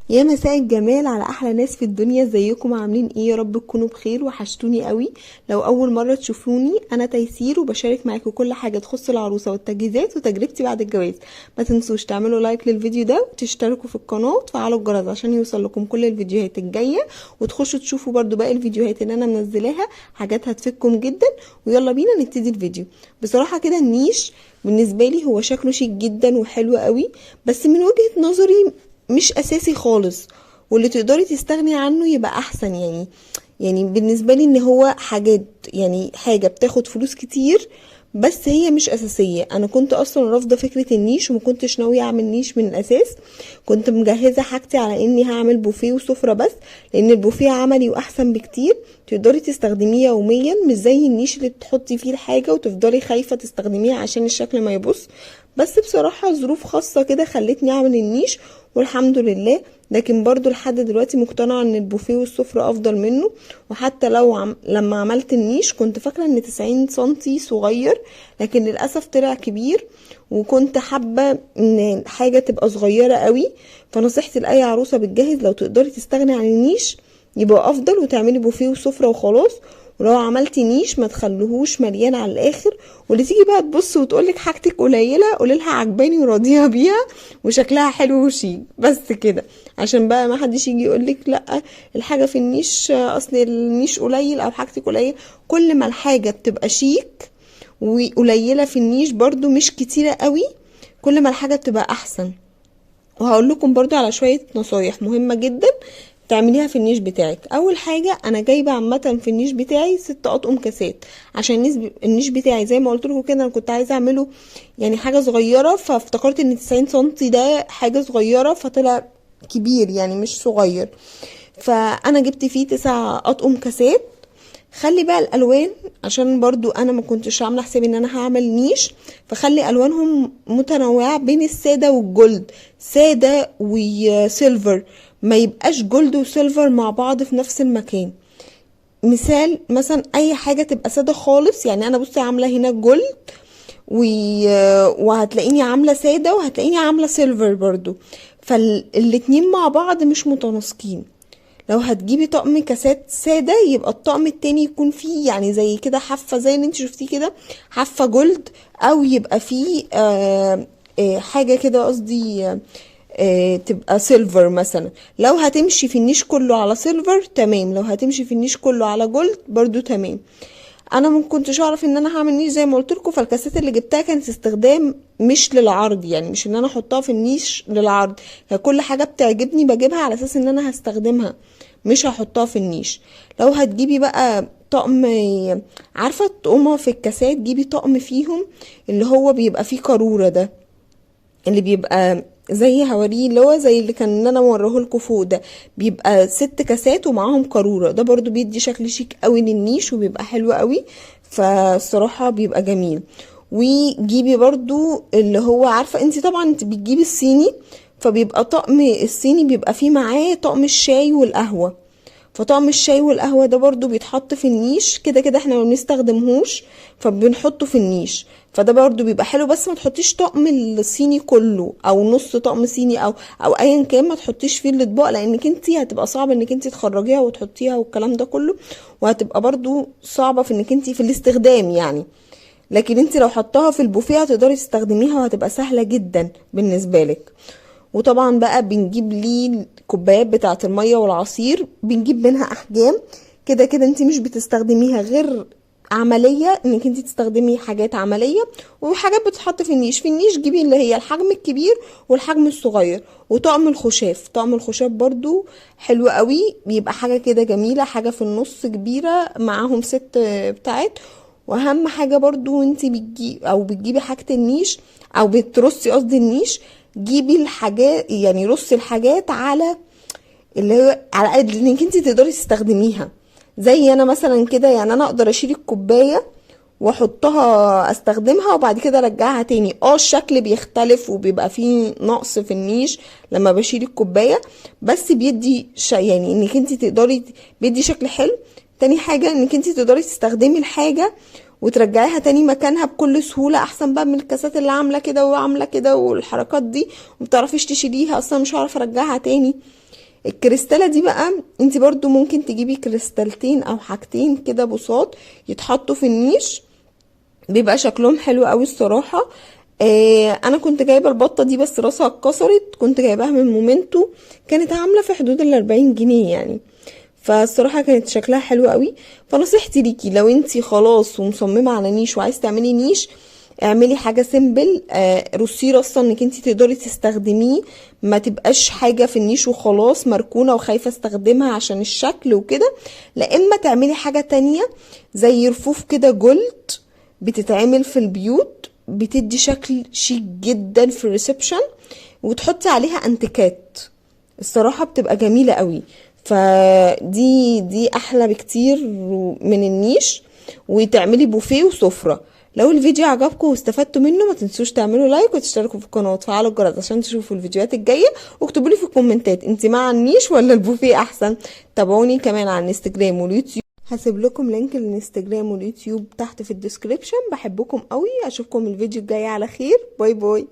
يا مساء الجمال على احلى ناس في الدنيا، ازيكم عاملين ايه؟ يا رب تكونوا بخير، وحشتوني قوي. لو اول مره تشوفوني، انا تيسير وبشارك معاكم كل حاجه تخص العروسه والتجهيزات وتجربتي بعد الجواز. ما تنسوش تعملوا لايك للفيديو ده وتشتركوا في القناه وتفعلوا الجرس عشان يوصل لكم كل الفيديوهات الجايه، وتخشوا تشوفوا برضو باقي الفيديوهات اللي انا منزلاها، حاجات هتفيدكم جدا. ويلا بينا نبتدي الفيديو. بصراحه كده النيش بالنسبه لي هو شكله شيك جدا وحلو قوي، بس من وجهه نظري مش اساسي خالص، واللي تقدري تستغني عنه يبقى احسن. يعني بالنسبه لي ان هو حاجات، يعني حاجه بتاخد فلوس كتير بس هي مش اساسيه. انا كنت اصلا رافضه فكره النيش وما كنتش ناويه اعمل نيش من الاساس. كنت مجهزه حاجتي على اني هعمل بوفيه وسفره بس، لان البوفيه عملي واحسن بكتير، تقدري تستخدميه يوميا، مش زي النيش اللي تحطي فيه الحاجه وتفضلي خايفه تستخدميه عشان الشكل ما يبص. بس بصراحه ظروف خاصه كده خلتني اعمل النيش، والحمد لله. لكن برضو لحد دلوقتي مقتنعة ان البوفيه والسفرة افضل منه. وحتى لما عملت النيش كنت فاكرة ان 90 سنتي صغير، لكن للأسف طلع كبير. وكنت حابة ان حاجة تبقى صغيرة قوي. فنصيحتي لأي عروسة بتجهز، لو تقدري تستغني عن النيش يبقى افضل، وتعملي بوفيه وسفرة وخلاص. ولو عملتي نيش ما تخلوهوش مليان على الاخر، واللي تيجي بقى تبص وتقولك حاجتك قليله قوليلها عجباني وراضيه بيها وشكلها حلو وشيك، بس كده. عشان بقى ما حدش يجي يقولك لا الحاجه في النيش، اصل النيش قليل او حاجتك قليل. كل ما الحاجه بتبقى شيك وقليله في النيش، برضو مش كتيره قوي، كل ما الحاجه بتبقى احسن. وهقول لكم برضو على شوية نصايح مهمة جدا تعمليها في النيش بتاعك. اول حاجة، انا جايبة عامة في النيش بتاعي 6 اطقم كاسات، عشان النيش بتاعي زي ما قلت لكم كده انا كنت عايزة اعمله يعني حاجة صغيرة، فافتكرت ان 90 سنتي ده حاجة صغيرة فطلع كبير يعني مش صغير. فانا جبت فيه 9 اطقم كاسات. خلي بقى الالوان، عشان برضو انا ما كنتش عامله حسابي ان انا هعمل نيش، فخلي الوانهم متنوعه بين الساده والجولد، ساده وسيلفر، ما يبقاش جولد وسيلفر مع بعض في نفس المكان. مثال مثلا اي حاجه تبقى ساده خالص، يعني انا بصي عامله هنا جولد و... وهتلاقيني عامله ساده وهتلاقيني عامله سيلفر برضو، فالاتنين مع بعض مش متناسقين. لو هتجيبي طقم كاسات سادة، يبقى الطقم التاني يكون فيه يعني زي كده حافة، زي اللي انت شفتيه كده، حافة جولد، او يبقى فيه حاجة كده، قصدي تبقى سيلفر مثلا. لو هتمشي في النيش كله على سيلفر تمام، لو هتمشي في النيش كله على جولد برضو تمام. انا ما كنتش اعرف ان انا هعمل نيش زي ما قلت لكم، فالكاسات اللي جبتها كانت استخدام مش للعرض، يعني مش ان انا احطها في النيش للعرض. فكل حاجه بتعجبني بجيبها على اساس ان انا هستخدمها، مش هحطها في النيش. لو هتجيبي بقى طقم، عارفه الطقمه في الكاسات، جيبي طقم فيهم اللي هو بيبقى فيه قاروره ده، اللي بيبقى زي هوريه، اللي هو زي اللي كان انا موريه لكم فوق ده، بيبقى 6 كاسات ومعاهم قارورة. ده برضو بيدي شكل شيك قوي للنيش وبيبقى حلو قوي، فالصراحة بيبقى جميل. وجيبي برضو اللي هو، عارفة انت طبعا انت بتجيبي الصيني، فبيبقى طقم الصيني بيبقى فيه معاه طقم الشاي والقهوة. فطقم الشاي والقهوة ده برضو بيتحط في النيش، كده كده احنا ما بنستخدمهوش فبنحطه في النيش، فده برضو بيبقى حلو. بس ما تحطيش طقم الصيني كله او نص طقم صيني او ايا كان، ما تحطيش فيه الاطباق، لانك انتي هتبقى صعب انك انتي تخرجيها وتحطيها والكلام ده كله، وهتبقى برضو صعبة في انك انتي في الاستخدام يعني. لكن انتي لو حطاها في البوفيه هتقدري تستخدميها وهتبقى سهلة جدا بالنسبة لك. وطبعا بقى بنجيب ليه الكوبايات بتاعه الميه والعصير، بنجيب منها احجام. كده كده انت مش بتستخدميها غير عمليه، انك انت تستخدمي حاجات عمليه وحاجات بتتحط في النيش. في النيش جيبي اللي هي الحجم الكبير والحجم الصغير. وطقم الخشاف، طقم الخشاف برضو حلو قوي، بيبقى حاجه كده جميله، حاجه في النص كبيره معاهم 6 بتاعت. واهم حاجه برضو انت بتجيبي حاجه النيش، او بترصي قصدي النيش، جيبي الحاجات يعني رصي الحاجات على اللي هو على قد انك انت تقدري تستخدميها. زي انا مثلا كده، يعني انا اقدر اشيل الكوبايه واحطها استخدمها وبعد كده ارجعها تاني. الشكل بيختلف وبيبقى فيه نقص في النيش لما بشيل الكوبايه، بس بيدي يعني انك انت تقدري، بيدي شكل حلو. تاني حاجه انك انت تقدري تستخدمي الحاجه وترجعيها تاني مكانها بكل سهولة، احسن بقى من الكاسات اللي عاملة كده وعاملة كده والحركات دي ومبتعرفيش تشيليها اصلا، مش هعرف ارجعها تاني. الكريستالة دي بقى انت برضو ممكن تجيبي كريستالتين او حاجتين كده بساط يتحطوا في النيش، بيبقى شكلهم حلو قوي الصراحة. انا كنت جايبة البطة دي بس راسها اتكسرت، كنت جايباها من مومنتو، كانت عاملة في حدود ال40 جنيه يعني، فالصراحة كانت شكلها حلو قوي. فنصيحتي ليكي لو انتي خلاص ومصممة على نيش وعايز تعملي نيش، اعملي حاجة سيمبل، رصيه رصة انك انتي تقدري تستخدميه، ما تبقاش حاجة في النيش وخلاص مركونة وخايفة استخدمها عشان الشكل وكده. لا اما تعملي حاجة تانية زي رفوف كده جولد بتتعمل في البيوت، بتدي شكل شيك جدا في الريسبشن، وتحطي عليها انتيكات، الصراحة بتبقى جميلة قوي. فدي احلى بكتير من النيش، وتعملي بوفيه وسفرة. لو الفيديو عجبكم واستفدتوا منه، ما تنسوش تعملوا لايك وتشتركوا في القناة وتفعلوا الجرس عشان تشوفوا الفيديوهات الجاية، واكتبوا لي في الكومنتات انت مع النيش ولا البوفيه احسن. تابعوني كمان على الانستجرام واليوتيوب، هسيب لكم لينك الانستجرام واليوتيوب تحت في الديسكريبشن. بحبكم قوي، اشوفكم الفيديو الجاي على خير، باي باي.